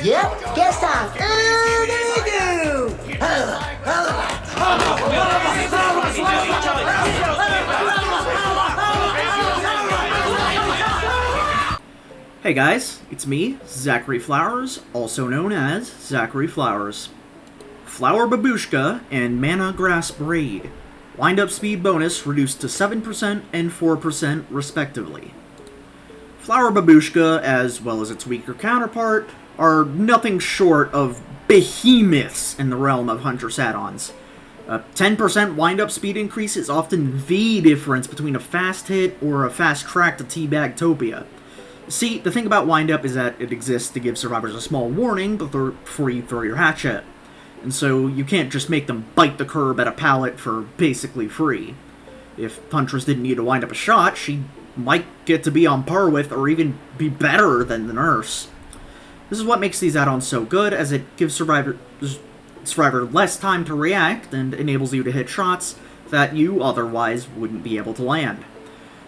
Yep, guest time. And there you Hey guys, it's me, Zachary Flowers, also known as Zachary Flowers. Flower Babushka and Mana Grass Braid. Wind-up speed bonus reduced to 7% and 4% respectively. Flower Babushka, as well as its weaker counterpart, are nothing short of behemoths in the realm of Huntress add-ons. A 10% wind-up speed increase is often the difference between a fast hit or a fast crack to Teabag Topia. See, the thing about wind-up is that it exists to give survivors a small warning before you throw your hatchet, and so you can't just make them bite the curb at a pallet for basically free. If Huntress didn't need to wind up a shot, she might get to be on par with, or even be better than the nurse. This is what makes these add-ons so good, as it gives survivor less time to react and enables you to hit shots that you otherwise wouldn't be able to land.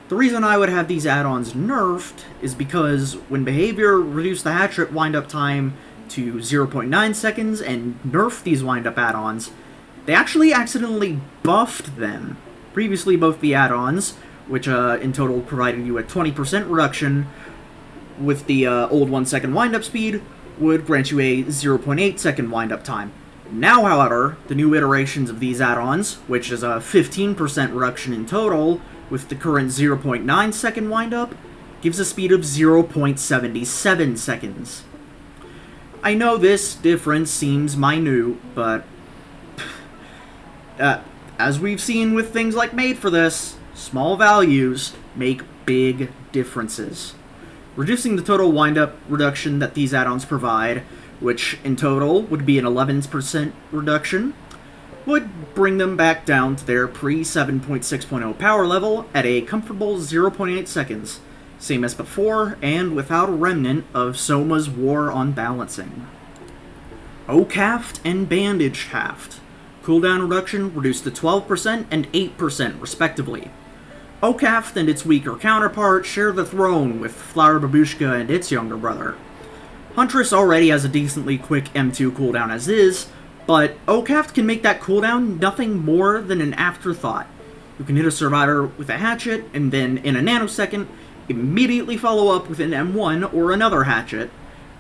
The reason I would have these add-ons nerfed is because when Behavior reduced the hatchet wind-up time to 0.9 seconds and nerfed these wind-up add-ons, they actually accidentally buffed them. Previously, both the add-ons, which in total provided you a 20% reduction with the old 1 second wind-up speed, would grant you a 0.8 second wind-up time. Now, however, the new iterations of these add-ons, which is a 15% reduction in total, with the current 0.9 second wind-up, gives a speed of 0.77 seconds. I know this difference seems minute, but as we've seen with things like Made for This, small values make big differences. Reducing the total wind-up reduction that these add-ons provide, which in total would be an 11% reduction, would bring them back down to their pre-7.6.0 power level at a comfortable 0.8 seconds, same as before, and without a remnant of Soma's war on balancing. Oak Haft and Bandage Haft. Cooldown reduction reduced to 12% and 8% respectively. Oak Haft and its weaker counterpart share the throne with Flower Babushka and its younger brother. Huntress already has a decently quick M2 cooldown as is, but Oak Haft can make that cooldown nothing more than an afterthought. You can hit a survivor with a hatchet, and then in a nanosecond, immediately follow up with an M1 or another hatchet,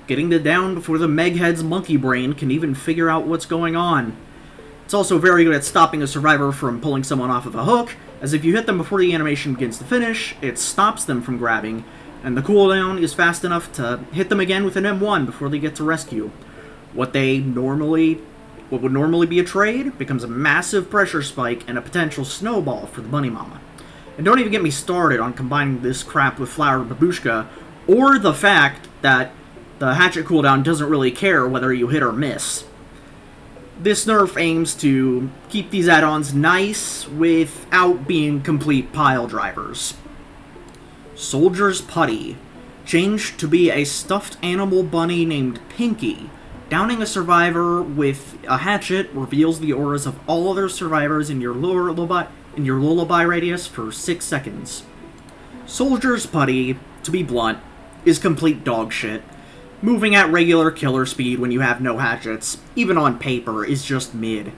getting the down before the Meghead's monkey brain can even figure out what's going on. It's also very good at stopping a survivor from pulling someone off of a hook, as if you hit them before the animation begins to finish, it stops them from grabbing, and the cooldown is fast enough to hit them again with an M1 before they get to rescue. What would normally be a trade becomes a massive pressure spike and a potential snowball for the Bunny Mama. And don't even get me started on combining this crap with Flower Babushka, or the fact that the hatchet cooldown doesn't really care whether you hit or miss. This nerf aims to keep these add-ons nice without being complete pile drivers. Soldier's Putty. Changed to be a stuffed animal bunny named Pinky. Downing a survivor with a hatchet reveals the auras of all other survivors in your lullaby radius for 6 seconds. Soldier's Putty, to be blunt, is complete dog shit. Moving at regular killer speed when you have no hatchets, even on paper, is just mid.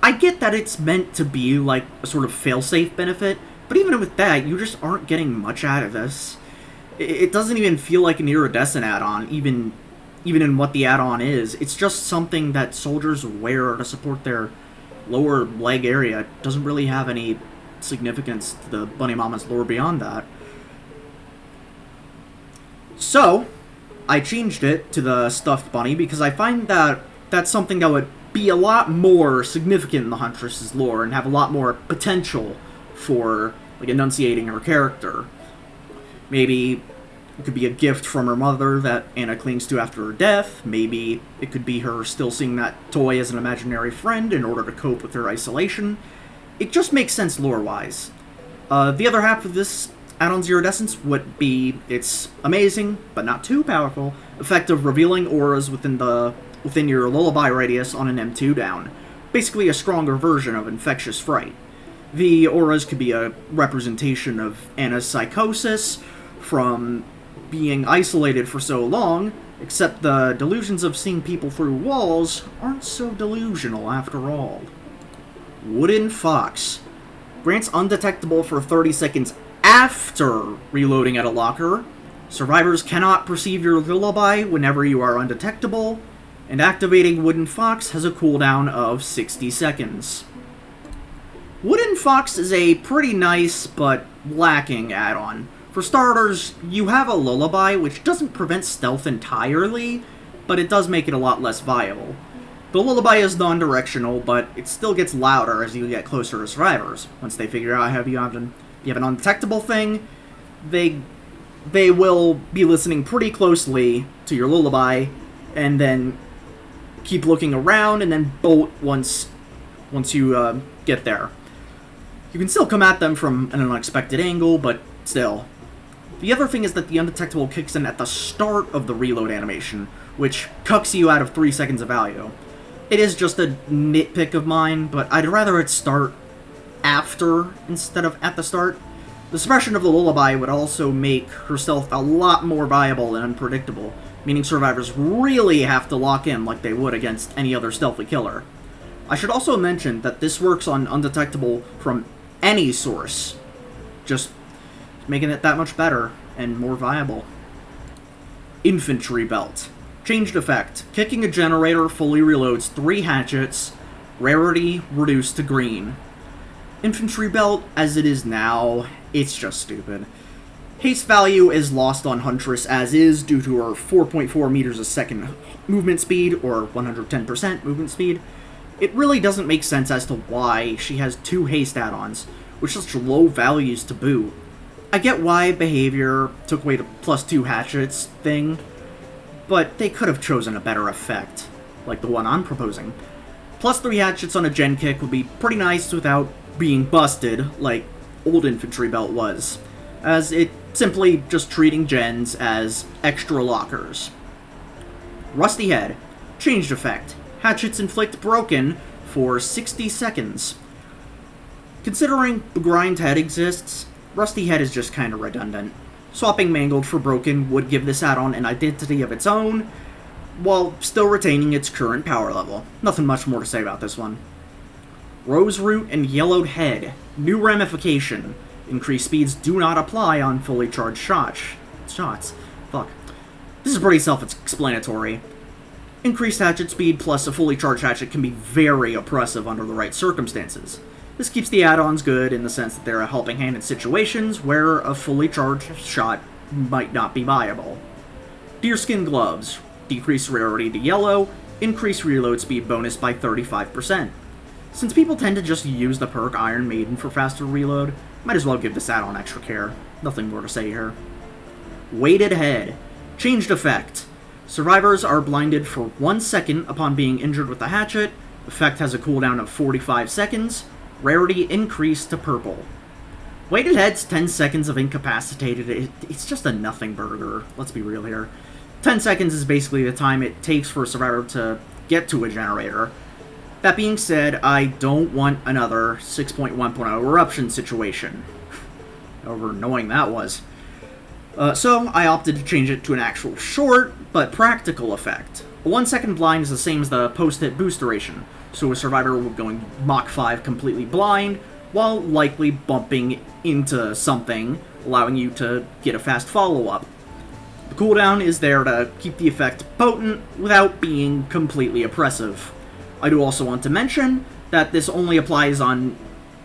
I get that it's meant to be like a sort of failsafe benefit, but even with that, you just aren't getting much out of this. It doesn't even feel like an iridescent add-on, even in what the add-on is. It's just something that soldiers wear to support their lower leg area. It doesn't really have any significance to the Bunny Mama's lore beyond that. So, I changed it to the stuffed bunny because I find that that's something that would be a lot more significant in the Huntress's lore and have a lot more potential for like enunciating her character. Maybe it could be a gift from her mother that Anna clings to after her death. Maybe it could be her still seeing that toy as an imaginary friend in order to cope with her isolation. It just makes sense lore-wise. The other half of this add-on's iridescence would be its amazing, but not too powerful, effect of revealing auras within your lullaby radius on an M2 down. Basically a stronger version of Infectious Fright. The auras could be a representation of Anna's psychosis from being isolated for so long, Except the delusions of seeing people through walls aren't so delusional after all. Wooden Fox. Grants undetectable for 30 seconds after reloading at a locker. Survivors cannot perceive your lullaby whenever you are undetectable. And activating Wooden Fox has a cooldown of 60 seconds. Wooden Fox is a pretty nice but lacking add-on. For starters, you have a lullaby, which doesn't prevent stealth entirely, but it does make it a lot less viable. The lullaby is non-directional, but it still gets louder as you get closer to survivors. Once they figure out you have an undetectable thing, they will be listening pretty closely to your lullaby, and then keep looking around, and then bolt once you get there. You can still come at them from an unexpected angle, but still. The other thing is that the undetectable kicks in at the start of the reload animation, which cucks you out of 3 seconds of value. It is just a nitpick of mine, but I'd rather it start after instead of at the start. The suppression of the lullaby would also make her stealth a lot more viable and unpredictable, meaning survivors really have to lock in like they would against any other stealthy killer. I should also mention that this works on undetectable from any source, just making it that much better and more viable. Infantry Belt. Changed effect. Kicking a generator fully reloads 3 hatchets, rarity reduced to green. Infantry Belt, as it is now, it's just stupid. Haste value is lost on Huntress as is due to her 4.4 meters a second movement speed, or 110% movement speed. It really doesn't make sense as to why she has 2 haste add-ons, with such low values to boot. I get why behavior took away the +2 hatchets thing, but they could have chosen a better effect, like the one I'm proposing. +3 hatchets on a gen kick would be pretty nice without being busted like old Infantry Belt was, as it simply just treating gens as extra lockers. Rusty Head. Changed effect. Hatchets inflict broken for 60 seconds. Considering the grind head exists, Rusty Head is just kinda redundant. Swapping Mangled for Broken would give this add-on an identity of its own, while still retaining its current power level. Nothing much more to say about this one. Rose Root and Yellowed Head. New ramification. Increased speeds do not apply on fully charged shots. Fuck. This is pretty self-explanatory. Increased hatchet speed plus a fully charged hatchet can be very oppressive under the right circumstances. This keeps the add-ons good in the sense that they're a helping hand in situations where a fully charged shot might not be viable. Deerskin Gloves. Decrease rarity to yellow, increase reload speed bonus by 35%. Since people tend to just use the perk Iron Maiden for faster reload, might as well give this add-on extra care. Nothing more to say here. Weighted Head. Changed effect. Survivors are blinded for 1 second upon being injured with the hatchet. Effect has a cooldown of 45 seconds. Rarity increased to purple. Weighted Head's 10 seconds of incapacitated, it's just a nothing burger, let's be real here. 10 seconds is basically the time it takes for a survivor to get to a generator. That being said, I don't want another 6.1.0 eruption situation. However annoying that was. So I opted to change it to an actual short, but practical effect. A 1 second blind is the same as the post-hit boost duration, so a survivor will going Mach 5 completely blind, while likely bumping into something, allowing you to get a fast follow-up. The cooldown is there to keep the effect potent without being completely oppressive. I do also want to mention that this only applies on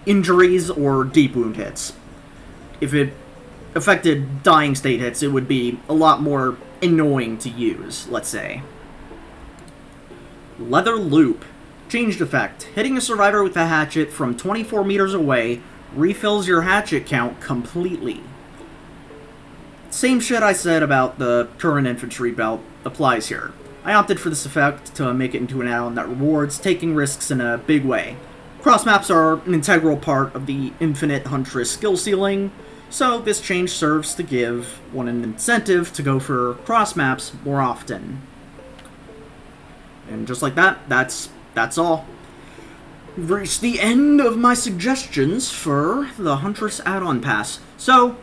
injuries or deep wound hits. If it affected dying state hits, it would be a lot more annoying to use, let's say. Leather Loop. Changed effect. Hitting a survivor with a hatchet from 24 meters away refills your hatchet count completely. Same shit I said about the current Infantry Belt applies here. I opted for this effect to make it into an add-on that rewards taking risks in a big way. Cross maps are an integral part of the Infinite Huntress skill ceiling, so this change serves to give one an incentive to go for cross maps more often. And just like that, that's all. We've reached the end of my suggestions for the Huntress add-on pass, so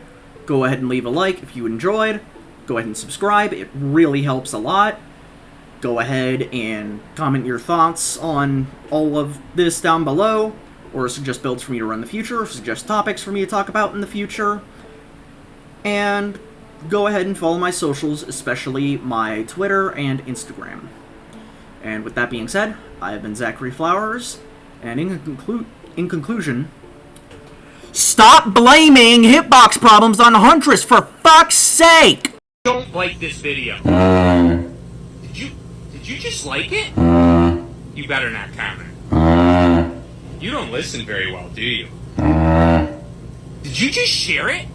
go ahead and leave a like if you enjoyed. go ahead and subscribe. It really helps a lot. Go ahead and comment your thoughts on all of this down below, or suggest builds for me to run in the future, or suggest topics for me to talk about in the future. And go ahead and follow my socials, especially my Twitter and Instagram. And with that being said, I have been Zachary Flowers, and in conclusion, stop blaming hitbox problems on Huntress, for fuck's sake! Don't like this video. Did you just like it? You better not comment. You don't listen very well, do you? Did you just share it?